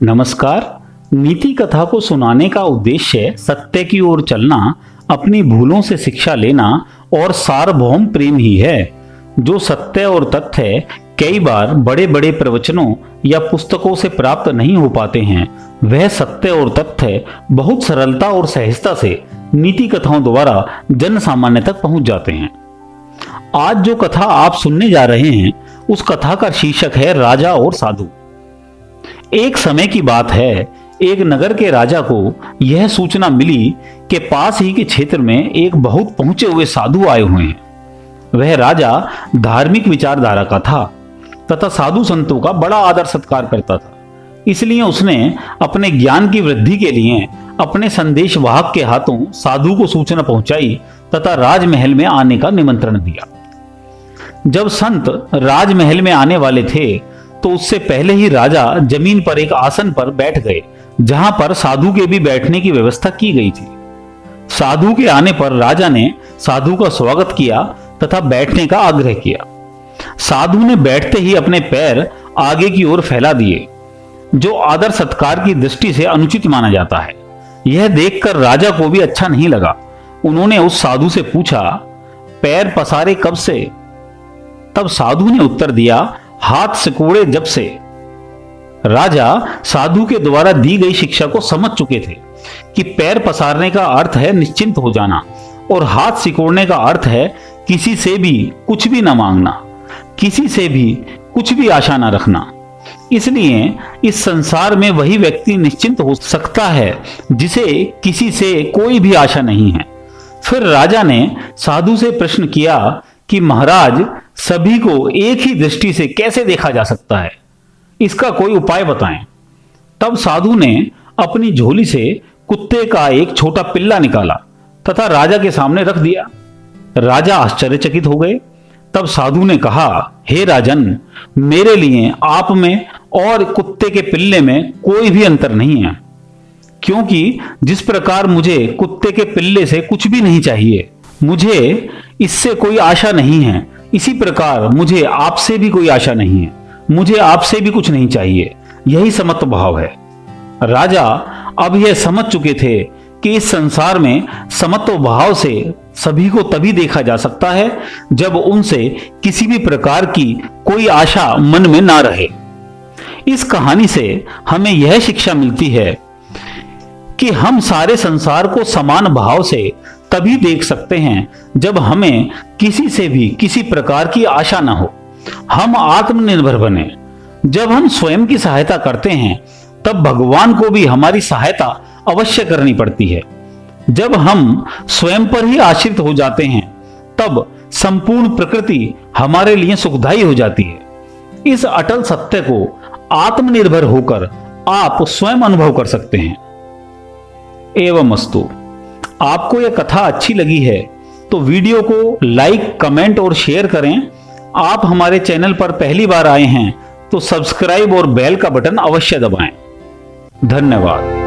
नमस्कार। नीति कथा को सुनाने का उद्देश्य सत्य की ओर चलना, अपनी भूलों से शिक्षा लेना और सार्वभौम प्रेम ही है। जो सत्य और तथ्य कई बार बड़े बड़े प्रवचनों या पुस्तकों से प्राप्त नहीं हो पाते हैं, वह सत्य और तथ्य बहुत सरलता और सहजता से नीति कथाओं द्वारा जन सामान्य तक पहुंच जाते हैं। आज जो कथा आप सुनने जा रहे हैं, उस कथा का शीर्षक है राजा और साधु। एक समय की बात है, एक नगर के राजा को यह सूचना मिली कि पास ही के क्षेत्र में एक बहुत पहुंचे हुए साधु आए हुए हैं। वह राजा धार्मिक विचारधारा का था तथा साधु संतों का बड़ा आदर सत्कार करता था। इसलिए उसने अपने ज्ञान की वृद्धि के लिए अपने संदेश वाहक के हाथों साधु को सूचना पहुंचाई तथा राजमहल में आने का निमंत्रण दिया। जब संत राजमहल में आने वाले थे तो उससे पहले ही राजा जमीन पर एक आसन पर बैठ गए, जहां पर साधु के भी बैठने की व्यवस्था की गई थी। साधु के आने पर राजा ने साधु का स्वागत किया तथा बैठने का आग्रह किया। साधु ने बैठते ही अपने पैर आगे की ओर फैला दिए, जो आदर सत्कार की दृष्टि से अनुचित माना जाता है। यह देखकर राजा को भी अच्छा नहीं लगा। उन्होंने उस साधु से पूछा, पैर पसारे कब से? तब साधु ने उत्तर दिया, हाथ सिकोड़े जब से। राजा साधु के द्वारा दी गई शिक्षा को समझ चुके थे कि पैर पसारने का अर्थ है निश्चिंत हो जाना और हाथ सिकोड़ने का अर्थ है किसी से भी कुछ भी न मांगना, किसी से भी कुछ भी आशा न रखना। इसलिए इस संसार में वही व्यक्ति निश्चिंत हो सकता है जिसे किसी से कोई भी आशा नहीं है। फिर राजा ने साधु से प्रश्न किया कि महाराज, सभी को एक ही दृष्टि से कैसे देखा जा सकता है? इसका कोई उपाय बताएं। तब साधु ने अपनी झोली से कुत्ते का एक छोटा पिल्ला निकाला तथा राजा के सामने रख दिया। राजा आश्चर्यचकित हो गए। तब साधु ने कहा, हे राजन, मेरे लिए आप में और कुत्ते के पिल्ले में कोई भी अंतर नहीं है, क्योंकि जिस प्रकार मुझे कुत्ते के पिल्ले से कुछ भी नहीं चाहिए, मुझे इससे कोई आशा नहीं है, इसी प्रकार मुझे आपसे भी कोई आशा नहीं है, मुझे आपसे भी कुछ नहीं चाहिए। यही समत्व भाव है। राजा अब यह समझ चुके थे कि इस संसार में समत्व भाव से सभी को तभी देखा जा सकता है जब उनसे किसी भी प्रकार की कोई आशा मन में ना रहे। इस कहानी से हमें यह शिक्षा मिलती है कि हम सारे संसार को समान भाव से तभी देख सकते हैं जब हमें किसी से भी किसी प्रकार की आशा ना हो। हम आत्मनिर्भर बने। जब हम स्वयं की सहायता करते हैं तब भगवान को भी हमारी सहायता अवश्य करनी पड़ती है। जब हम स्वयं पर ही आश्रित हो जाते हैं तब संपूर्ण प्रकृति हमारे लिए सुखदायी हो जाती है। इस अटल सत्य को आत्मनिर्भर होकर आप स्वयं अनुभव कर सकते हैं। एवमस्तु। आपको यह कथा अच्छी लगी है तो वीडियो को लाइक, कमेंट और शेयर करें। आप हमारे चैनल पर पहली बार आए हैं तो सब्सक्राइब और बेल का बटन अवश्य दबाएं। धन्यवाद।